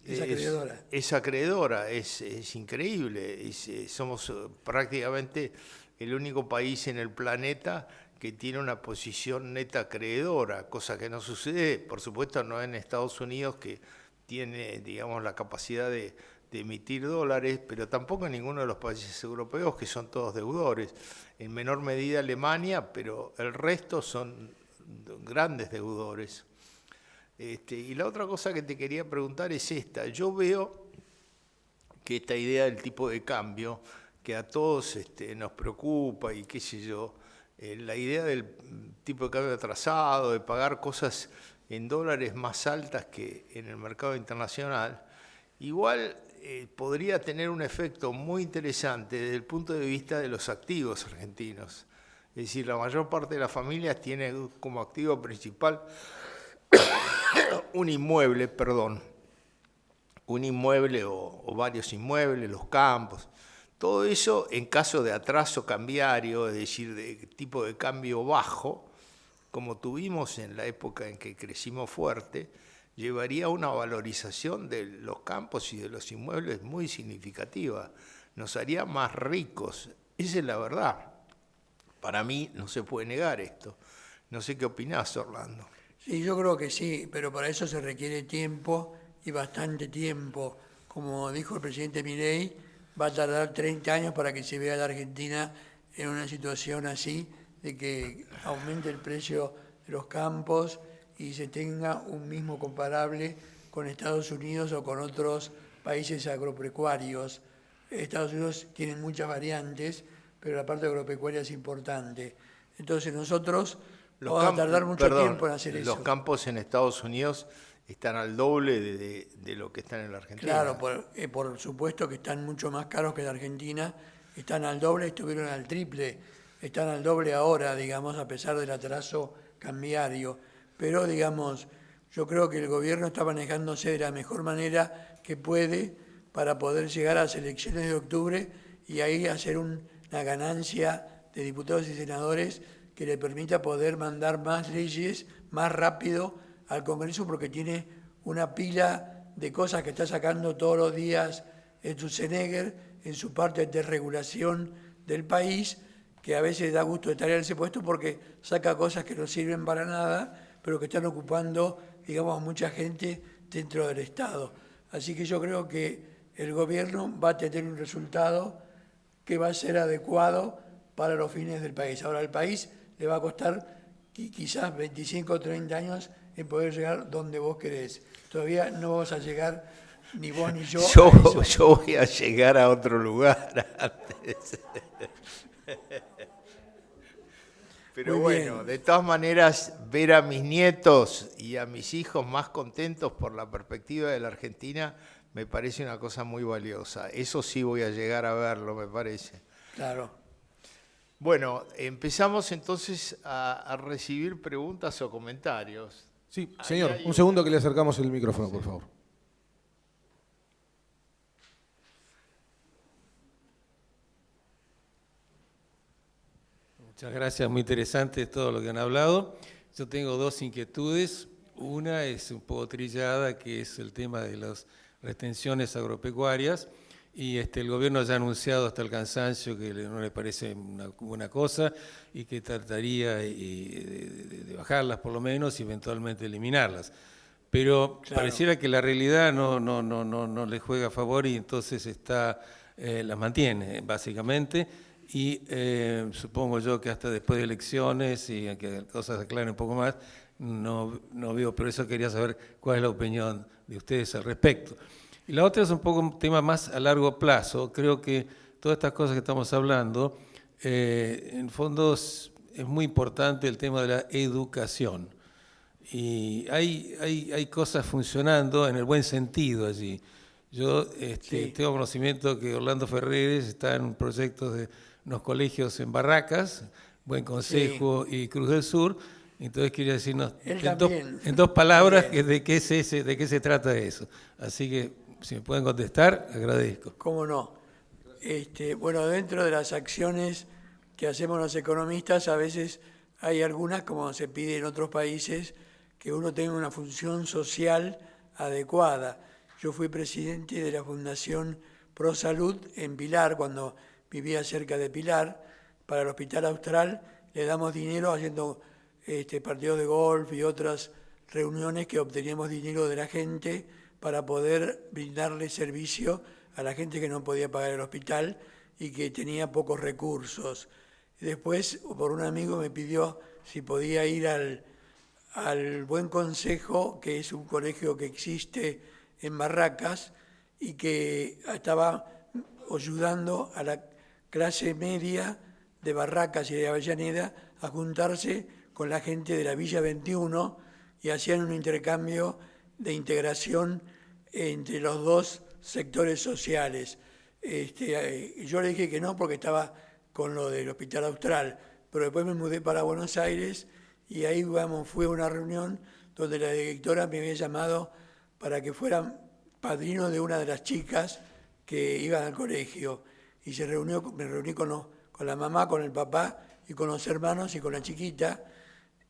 es acreedora, es increíble. Somos prácticamente el único país en el planeta que tiene una posición neta acreedora, cosa que no sucede, por supuesto, no en Estados Unidos, que tiene, digamos, la capacidad de emitir dólares, pero tampoco en ninguno de los países europeos, que son todos deudores. En menor medida Alemania, pero el resto son grandes deudores. Y la otra cosa que te quería preguntar es esta. Yo veo que esta idea del tipo de cambio, que a todos nos preocupa y qué sé yo, la idea del tipo de cambio atrasado, de pagar cosas en dólares más altas que en el mercado internacional, igual podría tener un efecto muy interesante desde el punto de vista de los activos argentinos. Es decir, la mayor parte de las familias tiene como activo principal un inmueble o varios inmuebles, los campos. Todo eso en caso de atraso cambiario, es decir, de tipo de cambio bajo, como tuvimos en la época en que crecimos fuerte, llevaría a una valorización de los campos y de los inmuebles muy significativa. Nos haría más ricos. Esa es la verdad. Para mí no se puede negar esto. No sé qué opinás, Orlando.
Sí, yo creo que sí, pero para eso se requiere tiempo y bastante tiempo. Como dijo el presidente Milei, va a tardar 30 años para que se vea la Argentina en una situación así, de que aumente el precio de los campos y se tenga un mismo comparable con Estados Unidos o con otros países agropecuarios. Estados Unidos tiene muchas variantes, pero la parte agropecuaria es importante. Entonces nosotros vamos a tardar mucho tiempo en hacer eso.
Los campos en Estados Unidos están al doble de lo que están en la Argentina.
Claro, por supuesto que están mucho más caros que la Argentina, están al doble, estuvieron al triple, están al doble ahora, digamos, a pesar del atraso cambiario. Pero, digamos, yo creo que el gobierno está manejándose de la mejor manera que puede para poder llegar a las elecciones de octubre y ahí hacer una ganancia de diputados y senadores que le permita poder mandar más leyes más rápido al Congreso, porque tiene una pila de cosas que está sacando todos los días en Schwarzenegger, en su parte de regulación del país, que a veces da gusto estar en ese puesto porque saca cosas que no sirven para nada, pero que están ocupando, digamos, mucha gente dentro del Estado. Así que yo creo que el gobierno va a tener un resultado que va a ser adecuado para los fines del país. Ahora, al país le va a costar quizás 25 o 30 años en poder llegar donde vos querés. Todavía no vamos a llegar, ni vos ni yo.
Yo voy a llegar a otro lugar antes. Pero
Muy
bueno,
bien.
de todas maneras, ver a mis nietos y a mis hijos más contentos por la perspectiva de la Argentina me parece una cosa muy valiosa. Eso sí voy a llegar a verlo, me parece.
Claro.
Bueno, empezamos entonces a recibir preguntas o comentarios.
Sí, señor, un segundo que le acercamos el micrófono, por favor. Muchas gracias, muy interesante todo lo que han hablado. Yo tengo dos inquietudes. Una es un poco trillada, que es el tema de las retenciones agropecuarias. Y el gobierno ya ha anunciado hasta el cansancio que no le parece una buena cosa y que trataría de bajarlas por lo menos y eventualmente eliminarlas. Pero claro, pareciera que la realidad no le juega a favor y entonces las mantiene básicamente. Y supongo yo que hasta después de elecciones y que las cosas se aclaren un poco más, no veo, por eso quería saber cuál es la opinión de ustedes al respecto. Y la otra es un poco un tema más a largo plazo. Creo que todas estas cosas que estamos hablando, en fondo es muy importante el tema de la educación. Y hay cosas funcionando en el buen sentido allí. Yo sí, tengo conocimiento que Orlando Ferreres está en un proyecto de unos colegios en Barracas, Buen Consejo sí, y Cruz del Sur. Entonces quería decirnos en dos palabras de qué se trata eso. Así que si me pueden contestar, agradezco.
¿Cómo no? Bueno, dentro de las acciones que hacemos los economistas, a veces hay algunas, como se pide en otros países, que uno tenga una función social adecuada. Yo fui presidente de la Fundación Pro Salud en Pilar, cuando vivía cerca de Pilar, para el Hospital Austral. Le damos dinero haciendo partidos de golf y otras reuniones que obteníamos dinero de la gente para poder brindarle servicio a la gente que no podía pagar el hospital y que tenía pocos recursos. Después, por un amigo me pidió si podía ir al Buen Consejo, que es un colegio que existe en Barracas y que estaba ayudando a la clase media de Barracas y de Avellaneda a juntarse con la gente de la Villa 21 y hacían un intercambio de integración entre los dos sectores sociales. Yo le dije que no porque estaba con lo del Hospital Austral, pero después me mudé para Buenos Aires y ahí fui a una reunión donde la directora me había llamado para que fuera padrino de una de las chicas que iban al colegio. Y me reuní con la mamá, con el papá y con los hermanos y con la chiquita,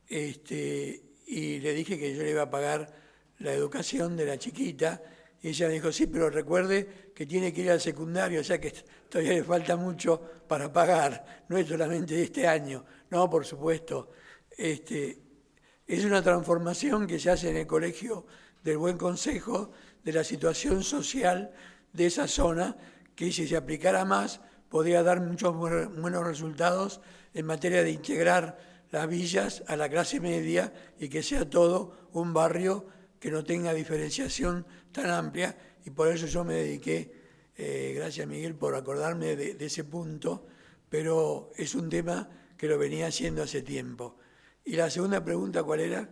y le dije que yo le iba a pagar la educación de la chiquita, y ella me dijo, sí, pero recuerde que tiene que ir al secundario, o sea que todavía le falta mucho para pagar, no es solamente de este año. No, por supuesto. Es una transformación que se hace en el Colegio del Buen Consejo de la situación social de esa zona, que si se aplicara más, podría dar muchos buenos resultados en materia de integrar las villas a la clase media y que sea todo un barrio que no tenga diferenciación tan amplia, y por eso yo me dediqué, gracias Miguel por acordarme de ese punto, pero es un tema que lo venía haciendo hace tiempo. ¿Y la segunda pregunta cuál era?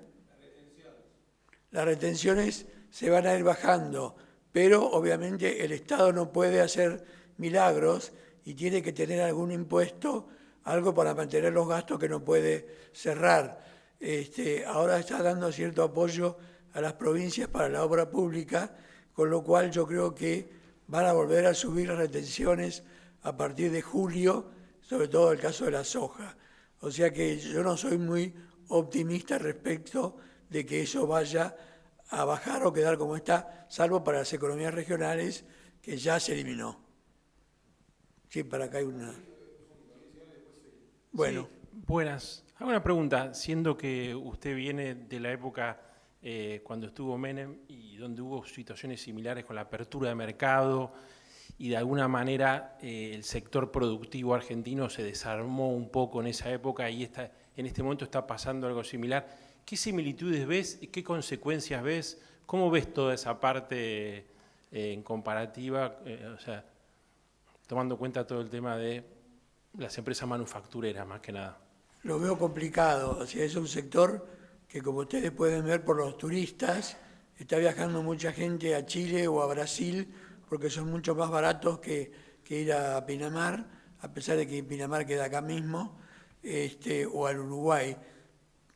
Las retenciones se van a ir bajando, pero obviamente el Estado no puede hacer milagros y tiene que tener algún impuesto, algo para mantener los gastos que no puede cerrar. Ahora está dando cierto apoyo a las provincias para la obra pública, con lo cual yo creo que van a volver a subir las retenciones a partir de julio, sobre todo el caso de la soja. O sea que yo no soy muy optimista respecto de que eso vaya a bajar o quedar como está, salvo para las economías regionales, que ya se eliminó. Sí, para acá hay una... Bueno.
Sí, buenas. Hago una pregunta, siendo que usted viene de la época cuando estuvo Menem y donde hubo situaciones similares con la apertura de mercado y de alguna manera el sector productivo argentino se desarmó un poco en esa época y en este momento está pasando algo similar. ¿Qué similitudes ves y qué consecuencias ves? ¿Cómo ves toda esa parte en comparativa? O sea, tomando en cuenta todo el tema de las empresas manufactureras, más que nada.
Lo veo complicado. O sea, es un sector que, como ustedes pueden ver por los turistas, está viajando mucha gente a Chile o a Brasil porque son mucho más baratos que ir a Pinamar, a pesar de que Pinamar queda acá mismo, o al Uruguay,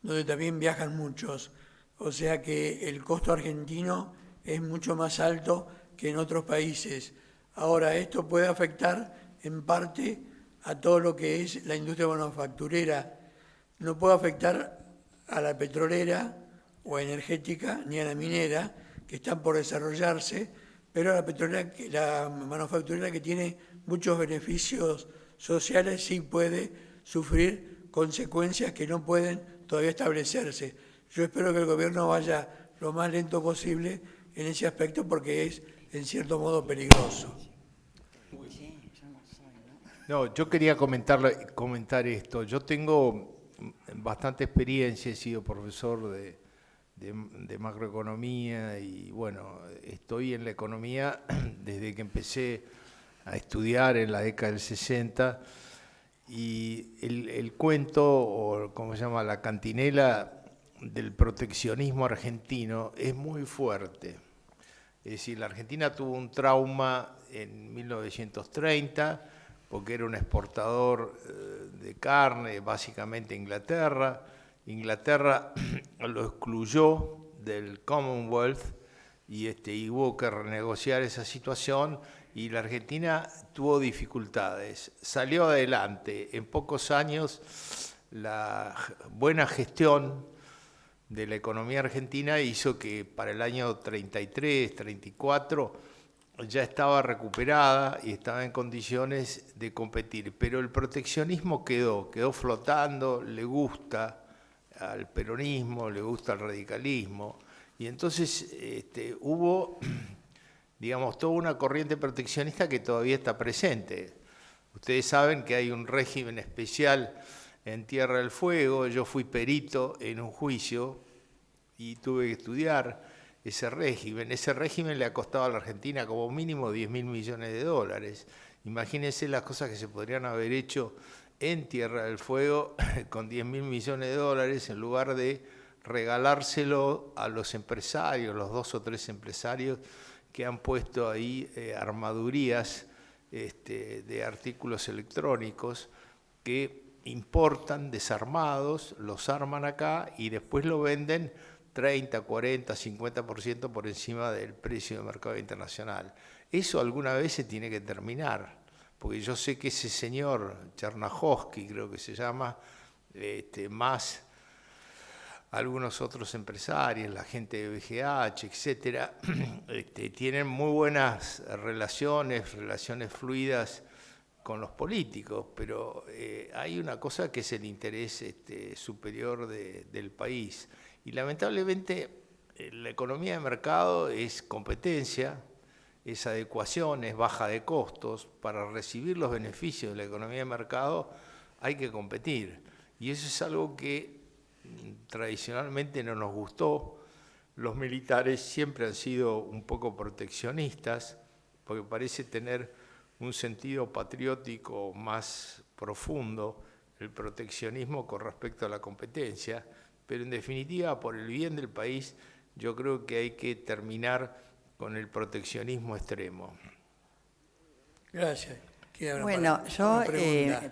donde también viajan muchos. O sea que el costo argentino es mucho más alto que en otros países. Ahora, esto puede afectar en parte a todo lo que es la industria manufacturera. No puede afectar a la petrolera o energética ni a la minera, que están por desarrollarse, pero a la petrolera, la manufacturera, que tiene muchos beneficios sociales, sí puede sufrir consecuencias que no pueden todavía establecerse. Yo espero que el gobierno vaya lo más lento posible en ese aspecto, porque es en cierto modo peligroso.
No, yo quería comentar esto. Yo tengo bastante experiencia, he sido profesor de macroeconomía y bueno, estoy en la economía desde que empecé a estudiar en la década del 60, y el cuento, o como se llama, la cantinela del proteccionismo argentino es muy fuerte. Es decir, la Argentina tuvo un trauma en 1930, porque era un exportador de carne, básicamente Inglaterra. Inglaterra lo excluyó del Commonwealth y hubo que renegociar esa situación, y la Argentina tuvo dificultades. Salió adelante. En pocos años, la buena gestión de la economía argentina hizo que para el año 33, 34, ya estaba recuperada y estaba en condiciones de competir. Pero el proteccionismo quedó flotando, le gusta al peronismo, le gusta al radicalismo, y entonces hubo, digamos, toda una corriente proteccionista que todavía está presente. Ustedes saben que hay un régimen especial en Tierra del Fuego. Yo fui perito en un juicio y tuve que estudiar ese régimen. Ese régimen le ha costado a la Argentina como mínimo 10.000 millones de dólares. Imagínense las cosas que se podrían haber hecho en Tierra del Fuego con 10.000 millones de dólares, en lugar de regalárselo a los empresarios, los 2 o 3 empresarios que han puesto ahí armadurías de artículos electrónicos que importan desarmados, los arman acá y después lo venden 30, 40, 50% por encima del precio de mercado internacional. Eso alguna vez se tiene que terminar, porque yo sé que ese señor, Chernahovsky creo que se llama, más algunos otros empresarios, la gente de BGH, etcétera, tienen muy buenas relaciones fluidas con los políticos, pero hay una cosa que es el interés superior del país. Y lamentablemente la economía de mercado es competencia, es adecuación, es baja de costos. Para recibir los beneficios de la economía de mercado hay que competir. Y eso es algo que tradicionalmente no nos gustó. Los militares siempre han sido un poco proteccionistas, porque parece tener un sentido patriótico más profundo el proteccionismo con respecto a la competencia, pero en definitiva, por el bien del país, yo creo que hay que terminar con el proteccionismo extremo.
Gracias.
Bueno, yo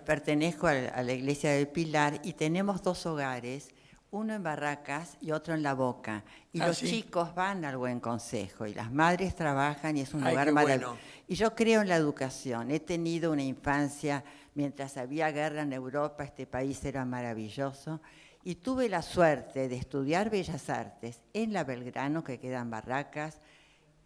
pertenezco a la Iglesia del Pilar y tenemos 2 hogares, uno en Barracas y otro en La Boca. Y los chicos van al Buen Consejo y las madres trabajan y es un lugar maravilloso. Bueno. Y yo creo en la educación. He tenido una infancia, mientras había guerra en Europa, este país era maravilloso. Y tuve la suerte de estudiar Bellas Artes en la Belgrano, que queda en Barracas,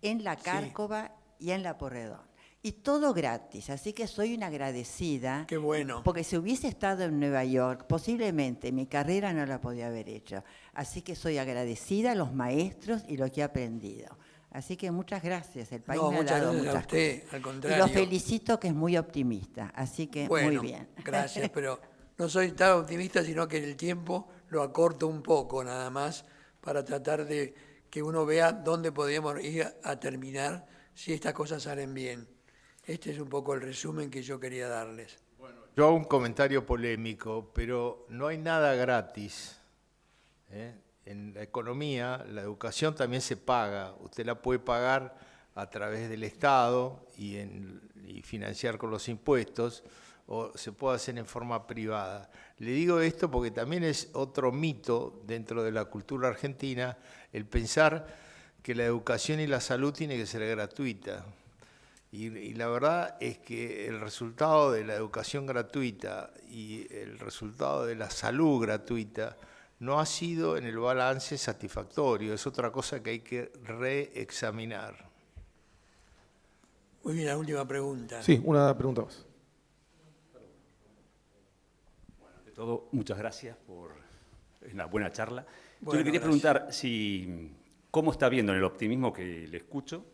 en la Cárcova y en la Porredón. Y todo gratis, así que soy una agradecida.
Qué bueno.
Porque si hubiese estado en Nueva York, posiblemente mi carrera no la podía haber hecho. Así que soy agradecida a los maestros y lo que he aprendido. Así que muchas gracias. El país me ha dado muchas cosas.
A usted, al contrario.
Y lo felicito, que es muy optimista. Así que muy bien.
Gracias, pero no soy tan optimista, sino que en el tiempo lo acorto un poco nada más para tratar de que uno vea dónde podríamos ir a terminar si estas cosas salen bien. Este es un poco el resumen que yo quería darles.
Bueno, yo hago un comentario polémico, pero no hay nada gratis. En la economía, la educación también se paga. Usted la puede pagar a través del Estado y financiar con los impuestos, o se puede hacer en forma privada. Le digo esto porque también es otro mito dentro de la cultura argentina el pensar que la educación y la salud tiene que ser gratuita. Y la verdad es que el resultado de la educación gratuita y el resultado de la salud gratuita no ha sido en el balance satisfactorio. Es otra cosa que hay que reexaminar.
Muy bien, la última pregunta.
Sí, una pregunta más.
Bueno, ante todo, muchas gracias por una buena charla.
Bueno,
yo le quería
gracias.
preguntar cómo está viendo en el optimismo que le escucho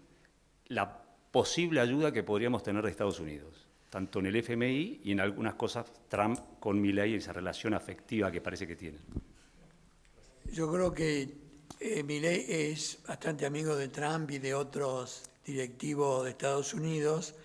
la posible ayuda que podríamos tener de Estados Unidos, tanto en el FMI y en algunas cosas Trump con Milei y esa relación afectiva que parece que tienen.
Yo creo que Milei es bastante amigo de Trump y de otros directivos de Estados Unidos,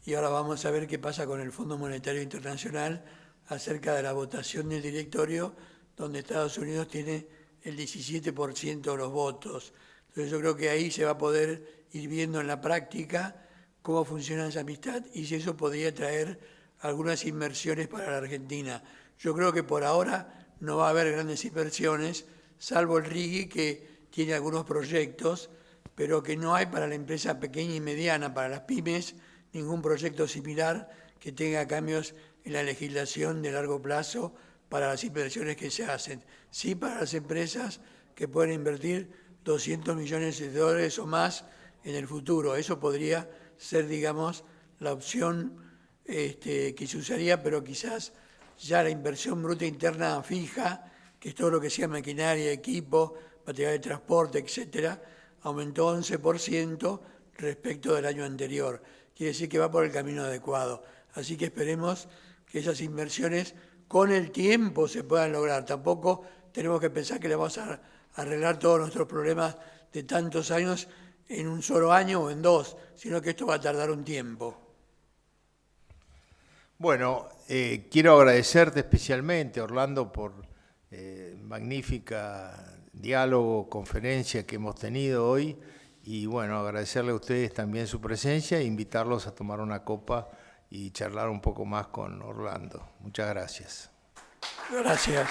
y ahora vamos a ver qué pasa con el Fondo Monetario Internacional acerca de la votación del directorio, donde Estados Unidos tiene el 17% de los votos. Entonces yo creo que ahí se va a poder ir viendo en la práctica cómo funciona esa amistad y si eso podría traer algunas inversiones para la Argentina. Yo creo que por ahora no va a haber grandes inversiones, salvo el RIGI, que tiene algunos proyectos, pero que no hay para la empresa pequeña y mediana, para las pymes, ningún proyecto similar que tenga cambios en la legislación de largo plazo para las inversiones que se hacen. Sí para las empresas que pueden invertir 200 millones de dólares o más en el futuro. Eso podría ser, digamos, la opción que se usaría, pero quizás ya la inversión bruta interna fija, que es todo lo que sea maquinaria, equipo, material de transporte, etcétera, aumentó 11% respecto del año anterior. Quiere decir que va por el camino adecuado. Así que esperemos que esas inversiones con el tiempo se puedan lograr. Tampoco tenemos que pensar que le vamos a arreglar todos nuestros problemas de tantos años en un solo año o en dos, sino que esto va a tardar un tiempo.
Bueno, quiero agradecerte especialmente, Orlando, por magnífica diálogo, conferencia que hemos tenido hoy, y bueno, agradecerle a ustedes también su presencia e invitarlos a tomar una copa y charlar un poco más con Orlando. Muchas gracias.
Gracias.